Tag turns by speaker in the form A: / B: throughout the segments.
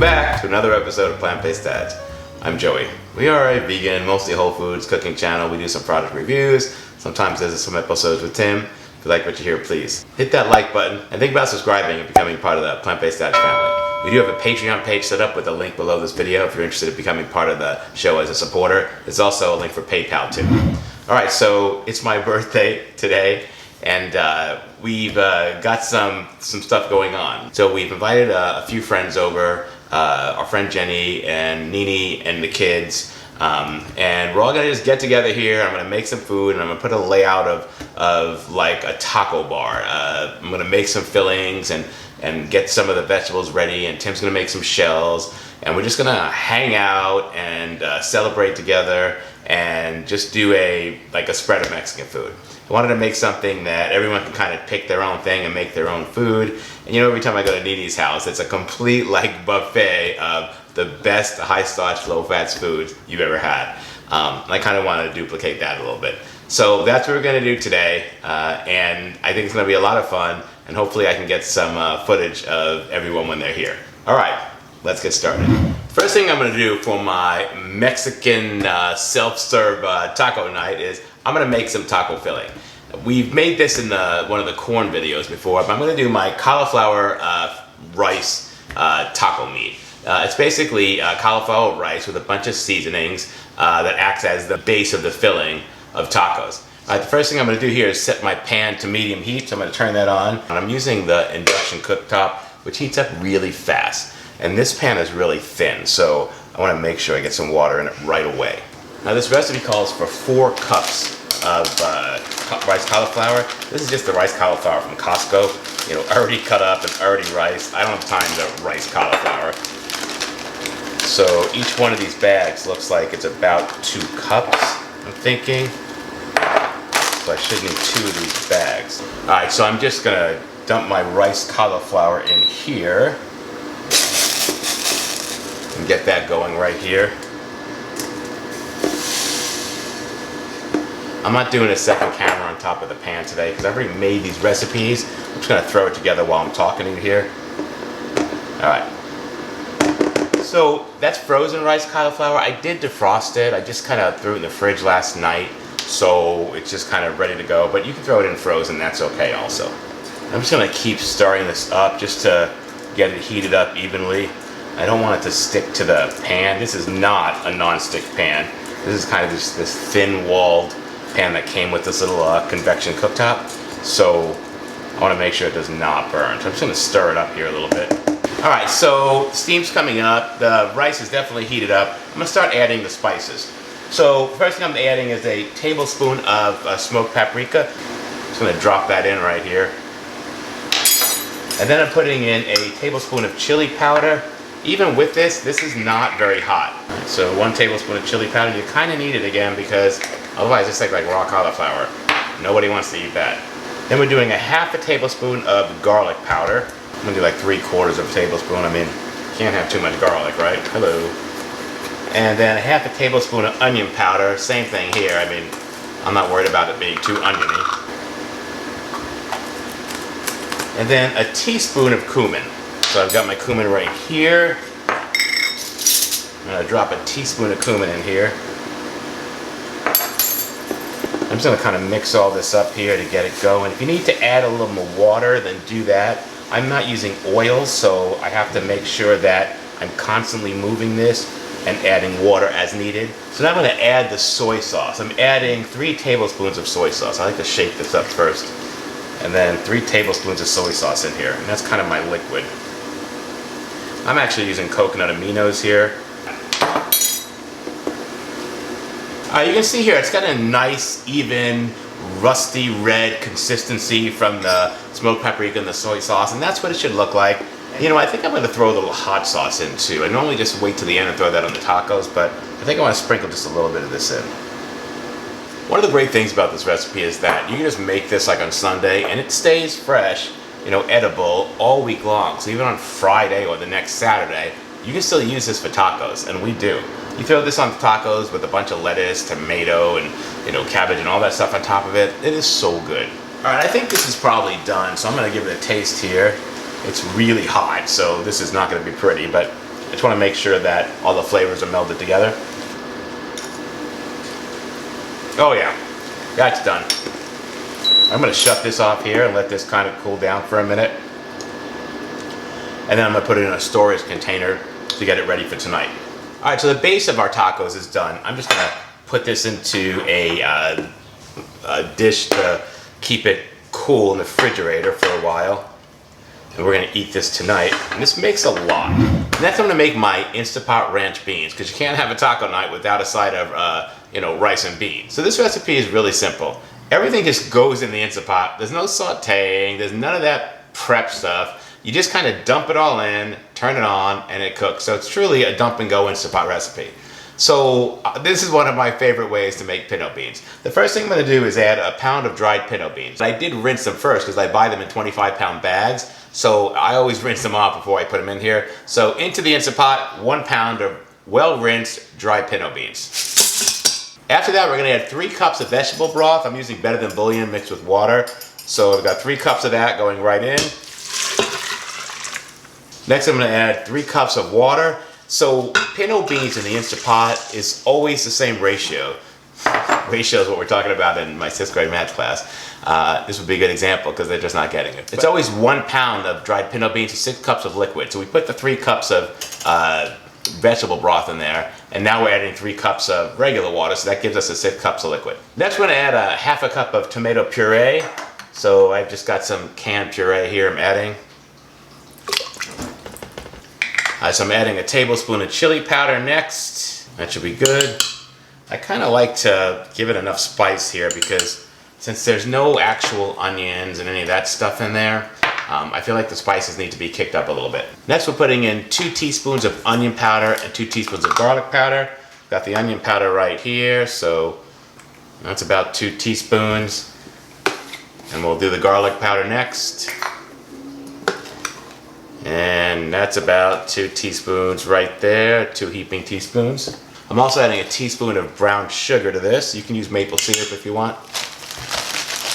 A: back to another episode of Plant-Based Dads. I'm Joey. We are a vegan, mostly whole foods cooking channel. We do some product reviews. Sometimes there's some episodes with Tim. If you like what you hear, please hit that like button and think about subscribing and becoming part of the Plant-Based Dads family. We do have a Patreon page set up with a link below this video if you're interested in becoming part of the show as a supporter. There's also a link for PayPal too. Alright, so it's my birthday today and we've got some stuff going on. So we've invited a few friends over, our friend Jenny and Nini and the kids, and we're all gonna just get together here. I'm gonna make some food and I'm gonna put a layout of like a taco bar. I'm gonna make some fillings and get some of the vegetables ready, and Tim's gonna make some shells, and we're just gonna hang out and celebrate together and just do a spread of Mexican food. I wanted to make something that everyone can kind of pick their own thing and make their own food. And you know, every time I go to Nini's house, it's a complete buffet of the best high starch, low fats foods you've ever had. I kind of wanted to duplicate that a little bit. So that's what we're gonna do today. And I think it's gonna be a lot of fun, and hopefully I can get some footage of everyone when they're here. All right, let's get started. First thing I'm gonna do for my Mexican self-serve taco night is I'm gonna make some taco filling. We've made this in one of the corn videos before, but I'm gonna do my cauliflower rice taco meat. It's basically cauliflower rice with a bunch of seasonings that acts as the base of the filling of tacos. The first thing I'm gonna do here is set my pan to medium heat, so I'm gonna turn that on. And I'm using the induction cooktop, which heats up really fast. And this pan is really thin, so I wanna make sure I get some water in it right away. Now this recipe calls for 4 cups of rice cauliflower. This is just the rice cauliflower from Costco, you know, already cut up and already riced. I don't have time to rice cauliflower. So each one of these bags looks like it's about 2 cups, I'm thinking. So I should need 2 of these bags. All right, so I'm just gonna dump my rice cauliflower in here and get that going right here. I'm not doing a second camera on top of the pan today because I've already made these recipes. I'm just gonna throw it together while I'm talking to you here. All right. So that's frozen rice cauliflower. I did defrost it. I just kind of threw it in the fridge last night, so it's just kind of ready to go. But you can throw it in frozen, that's okay also. I'm just gonna keep stirring this up just to get it heated up evenly. I don't want it to stick to the pan. This is not a non-stick pan. This is kind of this thin-walled pan that came with this little convection cooktop. So I want to make sure it does not burn. So I'm just going to stir it up here a little bit. All right, so steam's coming up. The rice is definitely heated up. I'm going to start adding the spices. So first thing I'm adding is a tablespoon of smoked paprika. Just going to drop that in right here. And then I'm putting in a tablespoon of chili powder. Even with this is not very hot. So 1 tablespoon of chili powder. You kind of need it again because otherwise it's like raw cauliflower. Nobody wants to eat that. Then we're doing a 1/2 tablespoon of garlic powder. I'm gonna do like 3/4 of a tablespoon. I mean, you can't have too much garlic, right? Hello. And then a 1/2 tablespoon of onion powder. Same thing here. I mean, I'm not worried about it being too oniony. And then a teaspoon of cumin. So I've got my cumin right here. I'm gonna drop a teaspoon of cumin in here. I'm just gonna kind of mix all this up here to get it going. If you need to add a little more water, then do that. I'm not using oil, so I have to make sure that I'm constantly moving this and adding water as needed. So now I'm gonna add the soy sauce. I'm adding 3 tablespoons of soy sauce. I like to shake this up first. And then 3 tablespoons of soy sauce in here. And that's kind of my liquid. I'm actually using coconut aminos here. You can see here it's got a nice, even, rusty red consistency from the smoked paprika and the soy sauce, and that's what it should look like. You know, I think I'm going to throw a little hot sauce in too. I normally just wait till the end and throw that on the tacos, but I think I want to sprinkle just a little bit of this in. One of the great things about this recipe is that you can just make this like on Sunday and it stays fresh, you know, edible all week long. So even on Friday or the next Saturday, you can still use this for tacos, and we do. You throw this on tacos with a bunch of lettuce, tomato, and cabbage and all that stuff on top of it. It is so good. All right, I think this is probably done, so I'm gonna give it a taste here. It's really hot, so this is not gonna be pretty, but I just want to make sure that all the flavors are melded together. Oh yeah, that's done. I'm going to shut this off here and let this kind of cool down for a minute. And then I'm going to put it in a storage container to get it ready for tonight. Alright, so the base of our tacos is done. I'm just going to put this into a dish to keep it cool in the refrigerator for a while. And we're going to eat this tonight. And this makes a lot. Next I'm going to make my Instapot ranch beans, because you can't have a taco night without a side of rice and beans. So this recipe is really simple. Everything just goes in the Instapot. There's no sauteing, there's none of that prep stuff. You just kind of dump it all in, turn it on, and it cooks. So it's truly a dump and go Instapot recipe. So this is one of my favorite ways to make pinto beans. The first thing I'm going to do is add a pound of dried pinto beans. I did rinse them first because I buy them in 25-pound bags. So I always rinse them off before I put them in here. So into the Instapot, 1 pound of well-rinsed dried pinto beans. After that, we're going to add 3 cups of vegetable broth. I'm using Better Than Bouillon mixed with water. So I've got 3 cups of that going right in. Next, I'm going to add 3 cups of water. So pinto beans in the Instapot is always the same ratio. Ratio is what we're talking about in my 6th grade math class. This would be a good example because they're just not getting it. It's always 1 pound of dried pinto beans to 6 cups of liquid. So we put the 3 cups of vegetable broth in there, and now we're adding 3 cups of regular water, so that gives us 6 cups of liquid. Next we're going to add a half a cup of tomato puree. So I've just got some canned puree here I'm adding. So I'm adding a tablespoon of chili powder next. That should be good. I kind of like to give it enough spice here because since there's no actual onions and any of that stuff in there, I feel like the spices need to be kicked up a little bit. Next we're putting in 2 teaspoons of onion powder and 2 teaspoons of garlic powder. Got the onion powder right here, so that's about 2 teaspoons. And we'll do the garlic powder next. And that's about 2 teaspoons right there, 2 heaping teaspoons. I'm also adding a teaspoon of brown sugar to this. You can use maple syrup if you want.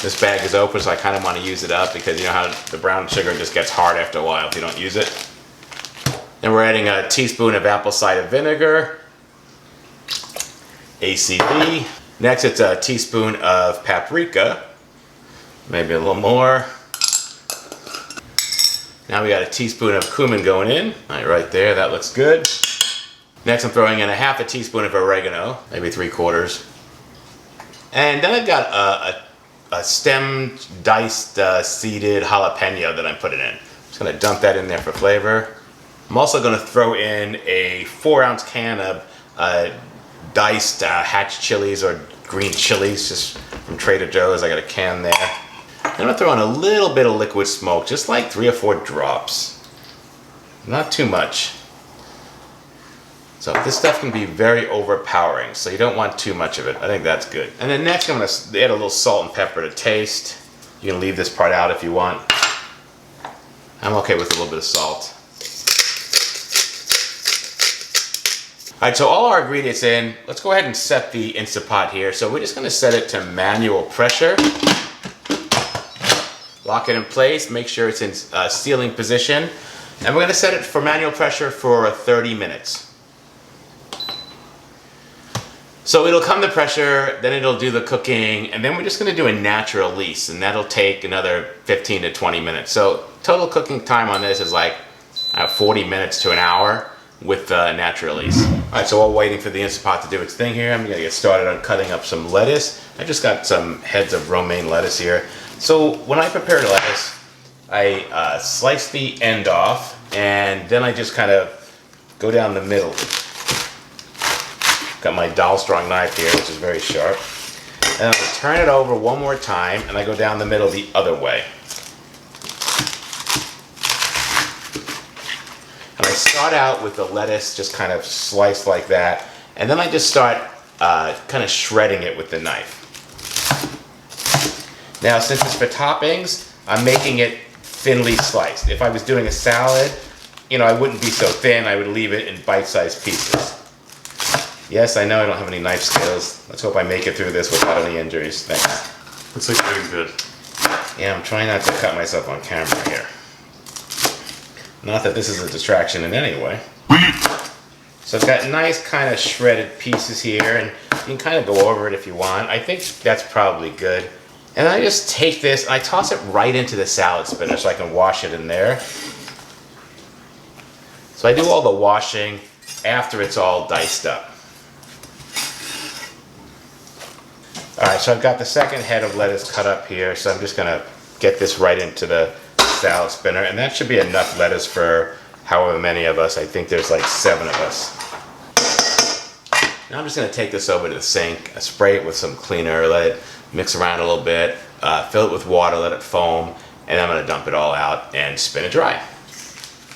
A: This bag is open, so I kind of want to use it up because you know how the brown sugar just gets hard after a while if you don't use it. Then we're adding a teaspoon of apple cider vinegar, ACV. Next it's a teaspoon of paprika, maybe a little more. Now we got a teaspoon of cumin going in. All right there, that looks good. Next I'm throwing in a half a teaspoon of oregano, maybe 3/4. And then I've got a stemmed, diced, seeded jalapeno that I'm putting in. I'm just gonna dump that in there for flavor. I'm also gonna throw in a 4-ounce can of diced hatch chilies or green chilies, just from Trader Joe's. I got a can there. I'm gonna throw in a little bit of liquid smoke, just like 3 or 4 drops. Not too much. So this stuff can be very overpowering, so you don't want too much of it. I think that's good. And then next I'm going to add a little salt and pepper to taste. You can leave this part out if you want. I'm okay with a little bit of salt. Alright, so all our ingredients in. Let's go ahead and set the Instapot here. So we're just going to set it to manual pressure. Lock it in place, make sure it's in sealing position. And we're going to set it for manual pressure for 30 minutes. So it'll come to pressure, then it'll do the cooking, and then we're just going to do a natural release, and that'll take another 15 to 20 minutes. So total cooking time on this is like 40 minutes to an hour with natural release. Alright, so while waiting for the Instapot to do its thing here, I'm going to get started on cutting up some lettuce. I just got some heads of romaine lettuce here. So when I prepare lettuce, I slice the end off, and then I just kind of go down the middle. Got my Dalstrong knife here, which is very sharp. And I turn it over one more time, and I go down the middle the other way. And I start out with the lettuce just kind of sliced like that, and then I just start kind of shredding it with the knife. Now, since it's for toppings, I'm making it thinly sliced. If I was doing a salad, you know, I wouldn't be so thin. I would leave it in bite-sized pieces. Yes, I know I don't have any knife skills. Let's hope I make it through this without any injuries. Thanks.
B: Looks like you're doing good.
A: Yeah, I'm trying not to cut myself on camera here. Not that this is a distraction in any way. So it's got nice kind of shredded pieces here, and you can kind of go over it if you want. I think that's probably good. And I just take this and I toss it right into the salad spinner so I can wash it in there. So I do all the washing after it's all diced up. Alright, so I've got the second head of lettuce cut up here, so I'm just gonna get this right into the salad spinner, and that should be enough lettuce for however many of us. I think there's like 7 of us. Now I'm just gonna take this over to the sink, spray it with some cleaner, let it mix around a little bit, fill it with water, let it foam, and I'm gonna dump it all out and spin it dry.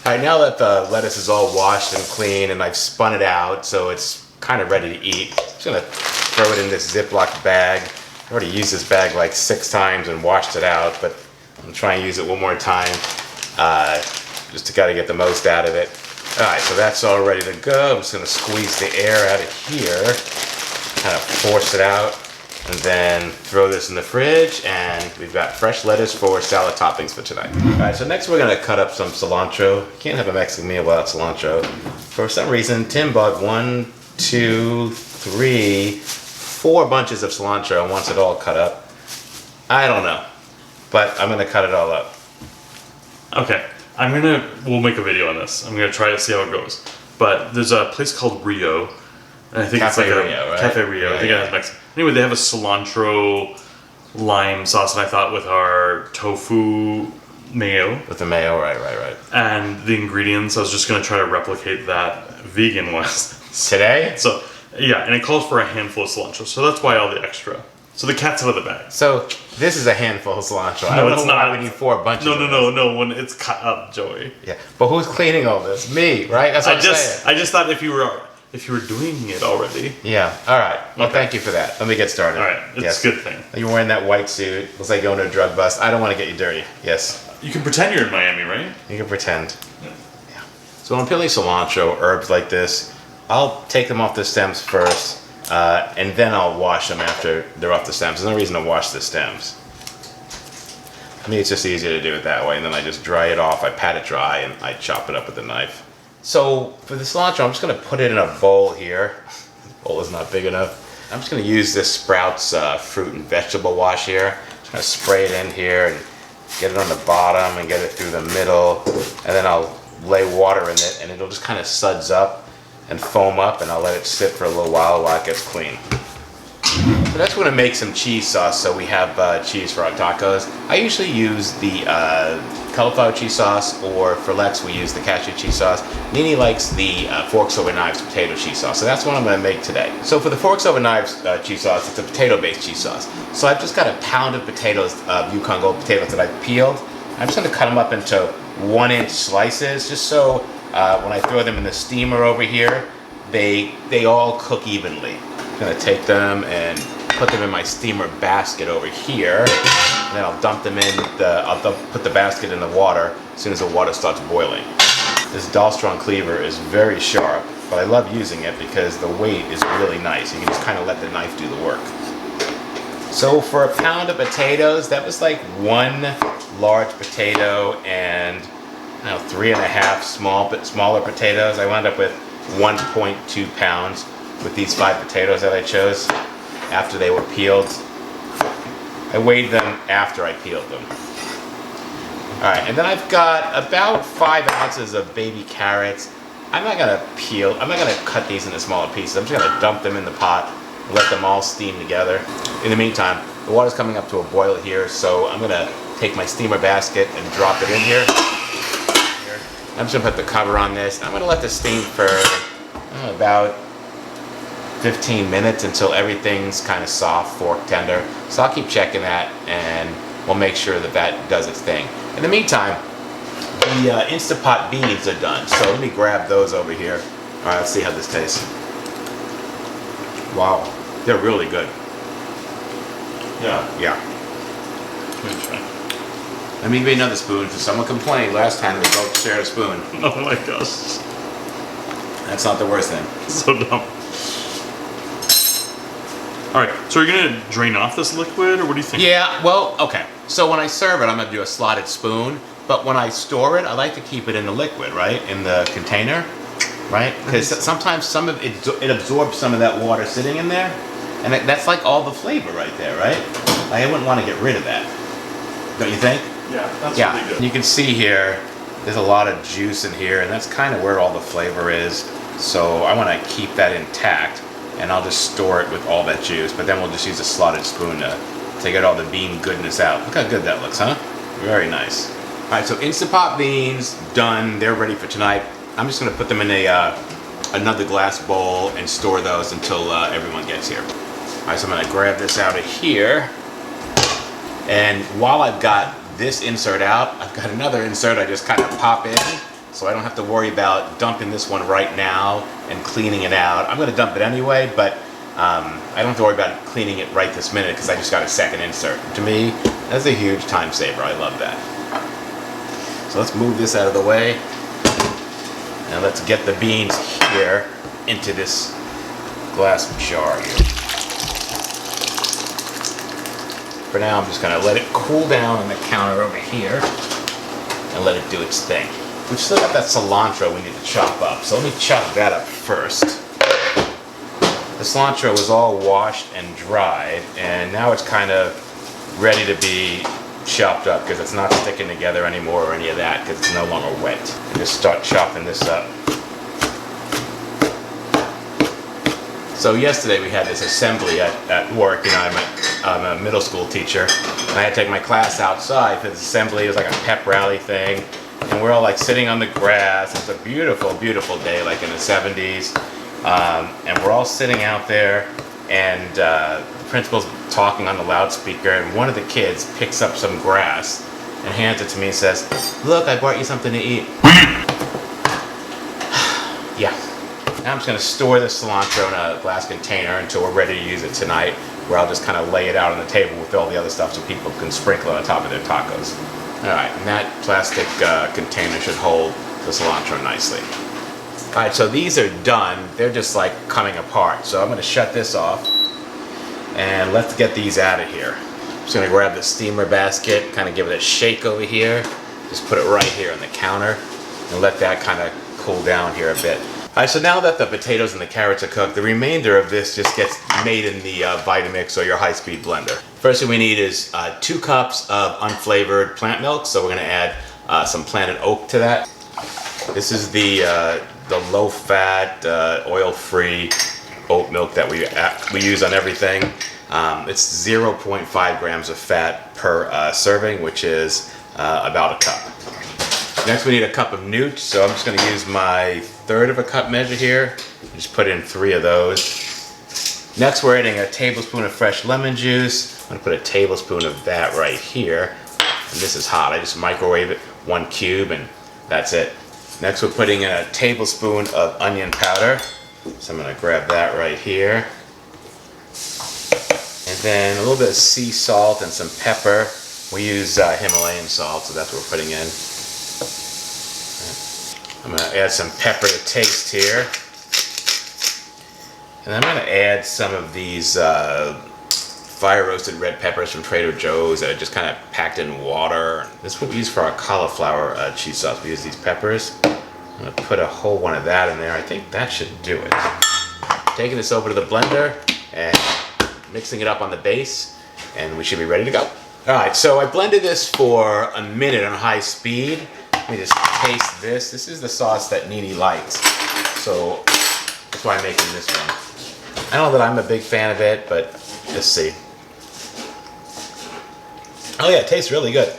A: Alright, now that the lettuce is all washed and clean and I've spun it out so it's kind of ready to eat, I'm just gonna throw it in this Ziploc bag. I already used this bag like 6 times and washed it out, but I'm trying to use it one more time just to kind of get the most out of it. Alright, so that's all ready to go. I'm just going to squeeze the air out of here, kind of force it out, and then throw this in the fridge, and we've got fresh lettuce for salad toppings for tonight. Alright, so next we're going to cut up some cilantro. You can't have a Mexican meal without cilantro. For some reason, Tim bought 1, 2, 3, 4 bunches of cilantro and wants it all cut up. I don't know, but I'm going to cut it all up.
B: Okay. We'll make a video on this. I'm gonna try to see how it goes. But there's a place called Rio, and I think
A: Cafe
B: it's like
A: Rio, right?
B: Cafe Rio. I think it has Mexican. Anyway, they have a cilantro lime sauce, and I thought with our tofu mayo.
A: With the mayo, right.
B: And the ingredients, I was just gonna try to replicate that vegan one.
A: Today?
B: So yeah, and it calls for a handful of cilantro, so that's why all the extra. So the cat's out of the bag.
A: So this is a handful of cilantro.
B: No,
A: I don't
B: it's
A: know
B: not.
A: why we need 4 bunches.
B: No. When it's cut up, Joey.
A: Yeah, but who's cleaning all this? Me, right? That's what I'm saying.
B: I just thought if you were doing it already.
A: Yeah. All right. Well,
B: Okay.
A: Thank you for that. Let me get started.
B: All right. It's a good thing.
A: You're wearing that white suit. Looks like you're going to a drug bust. I don't want to get you dirty. Yes.
B: You can pretend you're in Miami, right?
A: You can pretend. Yeah. So when I'm peeling cilantro, herbs like this, I'll take them off the stems first. And then I'll wash them after they're off the stems. There's no reason to wash the stems. I mean, it's just easier to do it that way. And then I just dry it off. I pat it dry and I chop it up with a knife. So for the cilantro, I'm just going to put it in a bowl here. The bowl is not big enough. I'm just going to use this Sprouts fruit and vegetable wash here. Just going to spray it in here and get it on the bottom and get it through the middle. And then I'll lay water in it and it'll just kind of suds up and foam up, and I'll let it sit for a little while it gets clean. So that's going to make some cheese sauce, so we have cheese for our tacos. I usually use the cauliflower cheese sauce, or for Lexx we use the cashew cheese sauce. Nini likes the Forks Over Knives potato cheese sauce, so that's what I'm going to make today. So for the Forks Over Knives cheese sauce, it's a potato-based cheese sauce. So I've just got a pound of potatoes, Yukon Gold potatoes that I've peeled. I'm just going to cut them up into 1-inch slices, just so when I throw them in the steamer over here, they all cook evenly. I'm gonna take them and put them in my steamer basket over here, and then I'll dump them in put the basket in the water as soon as the water starts boiling. This Dalstrong cleaver is very sharp, but I love using it because the weight is really nice. You can just kind of let the knife do the work. So for a pound of potatoes, that was like 1 large potato and 3.5 smaller potatoes. I wound up with 1.2 pounds with these 5 potatoes that I chose after they were peeled. I weighed them after I peeled them. Alright, and then I've got about 5 ounces of baby carrots. I'm not gonna cut these into smaller pieces. I'm just gonna dump them in the pot and let them all steam together. In the meantime, the water's coming up to a boil here, so I'm gonna take my steamer basket and drop it in here. I'm just gonna put the cover on this. I'm gonna let this steam for about 15 minutes until everything's kind of soft, fork tender. So I'll keep checking that and we'll make sure that that does its thing. In the meantime, the Instapot beans are done. So let me grab those over here. All right, let's see how this tastes. Wow, they're really good. Yeah.
B: Let me try.
A: Let me give you another spoon because someone complained last time we both shared a spoon.
B: Oh my gosh.
A: That's not the worst thing.
B: So dumb. Alright, so are you going to drain off this liquid, or what do you think?
A: Yeah, well, okay. So when I serve it, I'm going to do a slotted spoon. But when I store it, I like to keep it in the liquid, right? In the container. right? Because sometimes some of it absorbs some of that water sitting in there, and that's like all the flavor right there, right? I wouldn't want to get rid of that. Don't you think?
B: Yeah, that's really good.
A: You can see here, there's a lot of juice in here, and that's kind of where all the flavor is. So I want to keep that intact, and I'll just store it with all that juice, but then we'll just use a slotted spoon to get all the bean goodness out. Look how good that looks, huh? Very nice. All right, so Instant Pot beans, done. They're ready for tonight. I'm just gonna put them in another glass bowl and store those until everyone gets here. All right, so I'm gonna grab this out of here. And while I've got this insert out, I've got another insert I just kind of pop in, so I don't have to worry about dumping this one right now and cleaning it out. I'm gonna dump it anyway, but I don't have to worry about cleaning it right this minute because I just got a second insert. To me, that's a huge time saver. I love that. So let's move this out of the way. And let's get the beans here into this glass jar here. For now, I'm just gonna let it cool down on the counter over here and let it do its thing. We've still got that cilantro we need to chop up, so let me chop that up first. The cilantro was all washed and dried, and now it's kind of ready to be chopped up because it's not sticking together anymore or any of that because it's no longer wet. And just start chopping this up. So yesterday we had this assembly at work. You know, I'm a middle school teacher, and I had to take my class outside for this assembly. It was like a pep rally thing, and we're all like sitting on the grass. It's a beautiful, beautiful day, like in the 70s, and we're all sitting out there, and the principal's talking on the loudspeaker, and one of the kids picks up some grass and hands it to me and says, "Look, I brought you something to eat." Yeah. Now I'm just going to store this cilantro in a glass container until we're ready to use it tonight, where I'll just kind of lay it out on the table with all the other stuff so people can sprinkle it on top of their tacos. Alright, and that plastic container should hold the cilantro nicely. Alright, so these are done. They're just like coming apart. So I'm going to shut this off, and let's get these out of here. I'm just going to grab the steamer basket, kind of give it a shake over here. Just put it right here on the counter, and let that kind of cool down here a bit. Alright, so now that the potatoes and the carrots are cooked, the remainder of this just gets made in the Vitamix or your high-speed blender. First thing we need is 2 cups of unflavored plant milk, so we're going to add some planted oat to that. This is the low-fat, oil-free oat milk that we use on everything. It's 0.5 grams of fat per serving, which is about a cup. Next we need a cup of Nooch, so I'm just going to use my 1/3 of a cup measure here. Just put in 3 of those. Next we're adding a tablespoon of fresh lemon juice. I'm going to put a tablespoon of that right here. And this is hot. I just microwave it 1 cube and that's it. Next we're putting in a tablespoon of onion powder. So I'm going to grab that right here. And then a little bit of sea salt and some pepper. We use Himalayan salt, so that's what we're putting in. I'm going to add some pepper to taste here. And I'm going to add some of these fire roasted red peppers from Trader Joe's that are just kind of packed in water. This is what we use for our cauliflower cheese sauce. We use these peppers. I'm going to put a whole one of that in there. I think that should do it. Taking this over to the blender and mixing it up on the base, and we should be ready to go. Alright, so I blended this for a minute on high speed. Let me just taste this. This is the sauce that Nini likes, so that's why I'm making this one. I don't know that I'm a big fan of it, but let's see. Oh yeah, it tastes really good.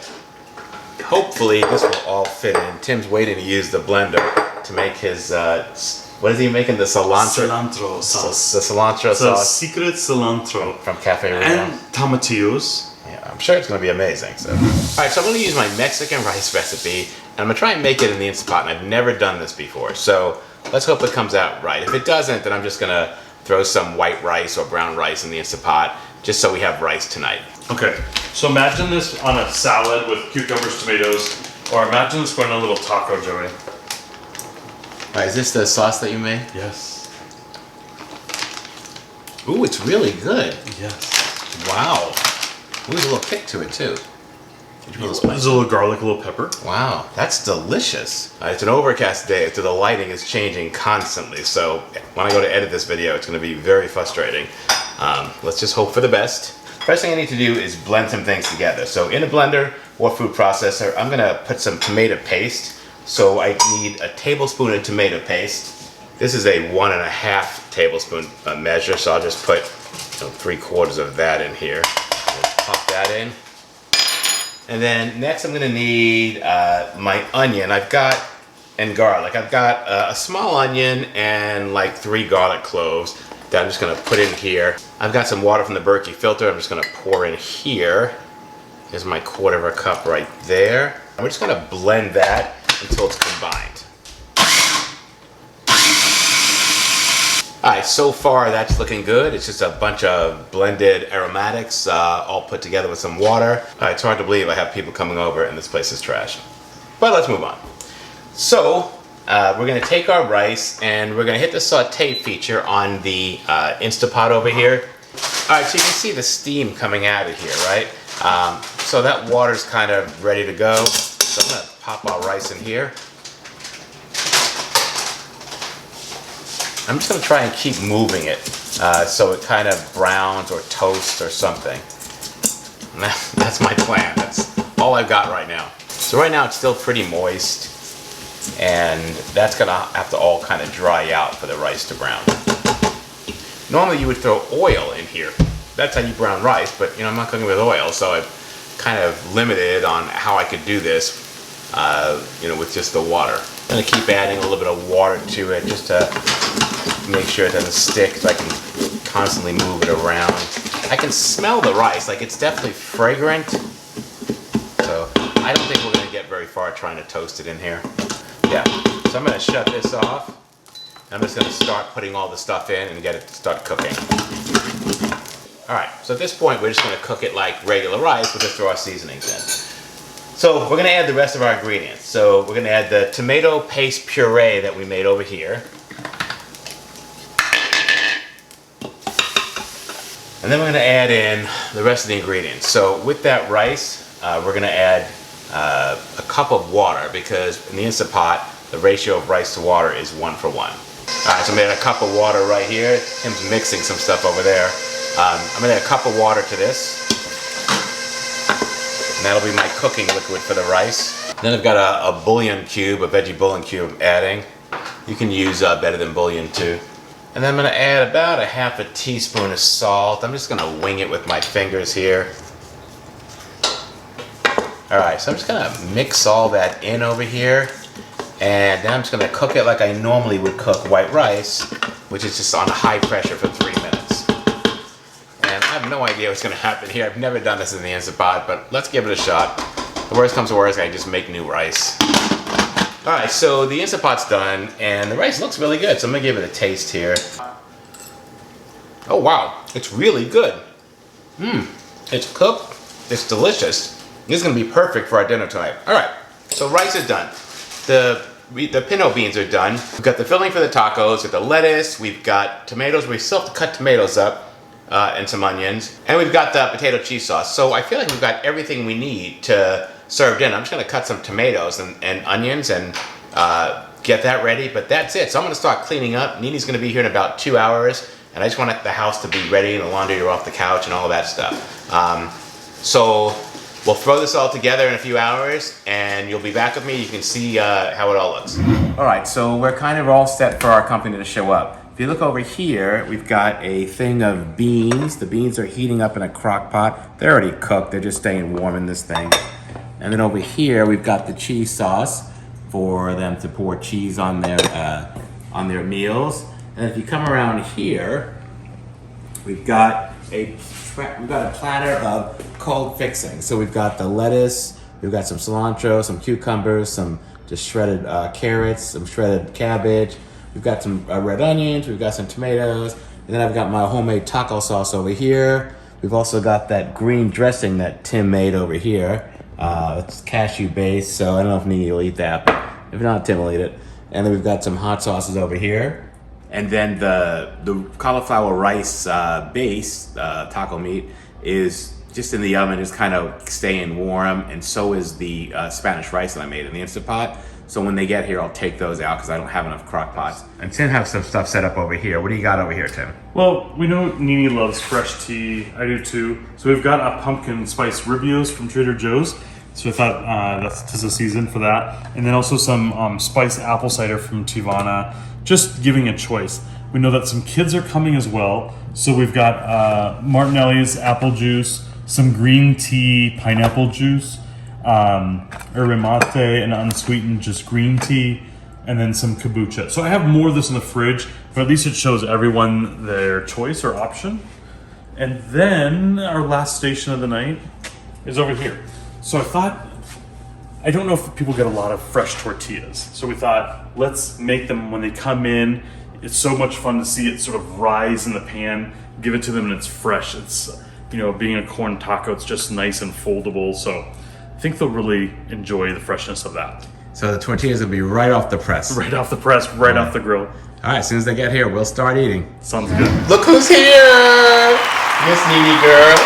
A: Hopefully this will all fit in. Tim's waiting to use the blender to make his, what is he making? The cilantro?
B: Cilantro sauce.
A: The cilantro
B: It's
A: sauce.
B: a secret cilantro.
A: From Cafe Rio.
B: And tomatillos.
A: Yeah, I'm sure it's going to be amazing. So, alright, so I'm going to use my Mexican rice recipe, and I'm going to try and make it in the Instant Pot, and I've never done this before. So let's hope it comes out right. If it doesn't, then I'm just going to throw some white rice or brown rice in the Instant Pot, just so we have rice tonight.
B: Okay, so imagine this on a salad with cucumbers, tomatoes, or imagine this going on a little taco, Joey.
A: Alright, is this the sauce that you made?
B: Yes.
A: Ooh, it's really good.
B: Yes.
A: Wow. Ooh, there's a little kick to it too.
B: There's a little garlic, a little pepper.
A: Wow, that's delicious. It's an overcast day, so the lighting is changing constantly. So when I go to edit this video, it's going to be very frustrating. Let's just hope for the best. First thing I need to do is blend some things together. So in a blender or food processor, I'm going to put some tomato paste. So I need a tablespoon of tomato paste. This is a 1.5 tablespoon measure, so I'll just put 3/4 of that in here. Just pop that in. And then next I'm going to need my onion. And garlic. I've got a small onion and like 3 garlic cloves that I'm just going to put in here. I've got some water from the Berkey filter. I'm just going to pour in here. Here's my 1/4 cup right there. And we're just going to blend that until it's combined. Alright, so far that's looking good. It's just a bunch of blended aromatics all put together with some water. It's hard to believe I have people coming over and this place is trash. But let's move on. So, we're going to take our rice and we're going to hit the saute feature on the Instapot over here. Alright, so you can see the steam coming out of here, right? So that water's kind of ready to go. So I'm going to pop our rice in here. I'm just going to try and keep moving it so it kind of browns or toasts or something. And that's my plan. That's all I've got right now. So right now it's still pretty moist, and that's going to have to all kind of dry out for the rice to brown. Normally you would throw oil in here. That's how you brown rice, but I'm not cooking with oil, so I'm kind of limited on how I could do this, with just the water. I'm going to keep adding a little bit of water to it just to make sure it doesn't stick, so I can constantly move it around. I can smell the rice, like it's definitely fragrant. So I don't think we're going to get very far trying to toast it in here. Yeah, so I'm going to shut this off. I'm just going to start putting all the stuff in and get it to start cooking. Alright, so at this point we're just going to cook it like regular rice. We'll just throw our seasonings in. So we're going to add the rest of our ingredients. So we're going to add the tomato paste puree that we made over here. And then we're going to add in the rest of the ingredients. So with that rice, we're going to add a cup of water, because in the Instapot, the ratio of rice to water is 1:1. Alright, so I'm going to add a cup of water right here. Tim's mixing some stuff over there. I'm going to add a cup of water to this. And that'll be my cooking liquid for the rice. Then I've got a bouillon cube, a veggie bouillon cube I'm adding. You can use better than bouillon too. And then I'm going to add about a 1/2 teaspoon of salt. I'm just going to wing it with my fingers here. Alright, so I'm just going to mix all that in over here. And then I'm just going to cook it like I normally would cook white rice, which is just on high pressure for 3 minutes. And I have no idea what's going to happen here. I've never done this in the Instapot, but let's give it a shot. The worst comes to worst, I just make new rice. Alright, so the Instapot's done, and the rice looks really good, so I'm going to give it a taste here. Oh wow, it's really good. It's cooked, it's delicious. This is going to be perfect for our dinner tonight. Alright, so rice is done. The pinto beans are done. We've got the filling for the tacos, we've got the lettuce, we've got tomatoes. We still have to cut tomatoes up, and some onions. And we've got the potato cheese sauce. So I feel like we've got everything we need to serve dinner. I'm just going to cut some tomatoes and onions and get that ready, but that's it. So I'm going to start cleaning up. Nini's going to be here in about 2 hours, and I just want the house to be ready and the laundry are off the couch and all of that stuff. So we'll throw this all together in a few hours, and you'll be back with me. You can see how it all looks. All right, so we're kind of all set for our company to show up. If you look over here, we've got a thing of beans. The beans are heating up in a crock pot. They're already cooked. They're just staying warm in this thing. And then over here, we've got the cheese sauce for them to pour cheese on their meals. And if you come around here, we've got a platter of cold fixings. So we've got the lettuce, we've got some cilantro, some cucumbers, some just shredded carrots, some shredded cabbage. We've got some red onions, we've got some tomatoes, and then I've got my homemade taco sauce over here. We've also got that green dressing that Tim made over here. It's cashew based, so I don't know if Nini will eat that, but if not, Tim will eat it. And then we've got some hot sauces over here. And then the cauliflower rice base taco meat is just in the oven, just kind of staying warm. And so is the Spanish rice that I made in the Instant Pot. So when they get here, I'll take those out because I don't have enough crock pots. And Tim has some stuff set up over here. What do you got over here, Tim?
B: Well, we know Nini loves fresh tea. I do too. So we've got a pumpkin spice ribios from Trader Joe's. So I thought that's 'tis the season for that. And then also some spiced apple cider from Tivana. Just giving a choice. We know that some kids are coming as well. So we've got Martinelli's apple juice, some green tea pineapple juice, yerba mate and unsweetened just green tea, and then some kombucha. So I have more of this in the fridge, but at least it shows everyone their choice or option. And then our last station of the night is over here. So I thought, I don't know if people get a lot of fresh tortillas. So we thought, let's make them when they come in. It's so much fun to see it sort of rise in the pan, give it to them and it's fresh. It's, you know, being a corn taco, it's just nice and foldable. So I think they'll really enjoy the freshness of that.
A: So the tortillas will be right off the press.
B: Right off the press, right off the grill.
A: All right, as soon as they get here, we'll start eating.
B: Sounds good.
A: Look who's here! Miss Ninigirl.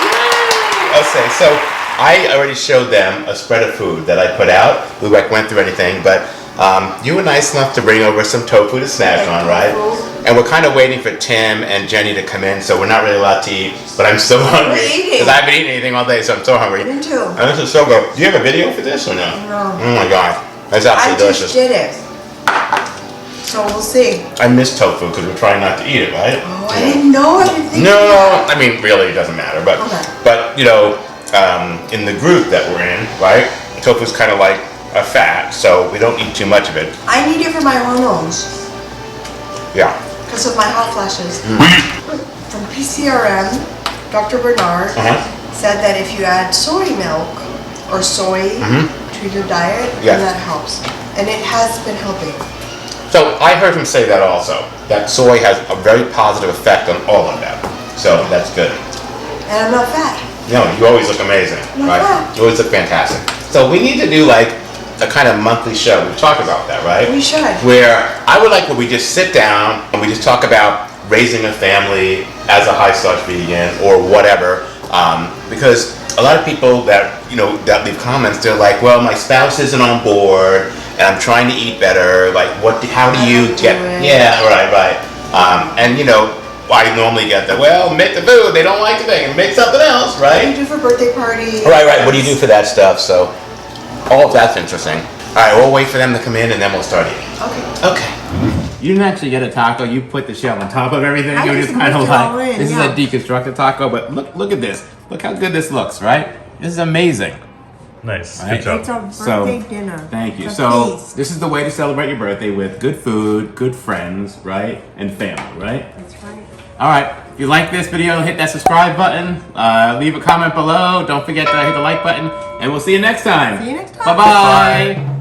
A: Okay, so I already showed them a spread of food that I put out. We went through anything, but you were nice enough to bring over some tofu to snack on, right? And we're kind of waiting for Tim and Jenny to come in, so we're not really allowed to eat, but I'm so hungry. Because I haven't eaten anything all day, so I'm so hungry.
C: Me too.
A: And this is so good. Do you have a video for this or no?
C: No.
A: Oh my god. That's absolutely delicious.
C: I just did it. So we'll see.
A: I miss tofu because we're trying not to eat it, right?
C: Oh, I didn't know. I didn't think
A: No, I mean, really, it doesn't matter. But,
C: Okay.
A: but you know, in the group that we're in, right, tofu's kind of like a fat, so we don't eat too much of it.
C: I need it for my hormones
A: Yeah.
C: because of my hot flashes. From PCRM, Dr. Bernard said that if you add soy milk or soy to your diet,
A: Yes.
C: then that helps. And it has been helping.
A: So I heard him say that also, that soy has a very positive effect on all of that. So that's good.
C: And I'm not fat.
A: No, you always look amazing,
C: Not
A: right?
C: bad.
A: You always look fantastic. So we need to do like a kind of monthly show. We've talked about that, right?
C: We should.
A: Where I would like where we just sit down and we just talk about raising a family as a high starch vegan or whatever. Because a lot of people that, you know, that leave comments, they're like, well, my spouse isn't on board and I'm trying to eat better. Like, how do you get, yeah, right. And you know, I normally get the, well, make the food, they don't like the thing, make something else,
C: What do
A: right?
C: you do for birthday parties?
A: Right, what do you do for that stuff? So, all of that's interesting. All right, we'll wait for them to come in and then we'll start eating. Okay. You didn't actually get a taco. You put the shell on top of everything.
C: I
A: You're
C: just
A: just kind of
C: mixed it all
A: like,
C: in,
A: this
C: yeah.
A: is a deconstructed taco, but look at this. Look how good this looks, right? This is amazing.
B: Nice.
A: Right.
B: Good job.
C: It's a birthday
A: So,
C: dinner.
A: thank you.
C: It's a
A: So,
C: feast.
A: this is the way to celebrate your birthday with good food, good friends, right? And family, right?
C: That's right.
A: All right. If you like this video, hit that subscribe button. Leave a comment below. Don't forget to hit the like button. And we'll see you next time.
C: See you next time.
A: Bye-bye.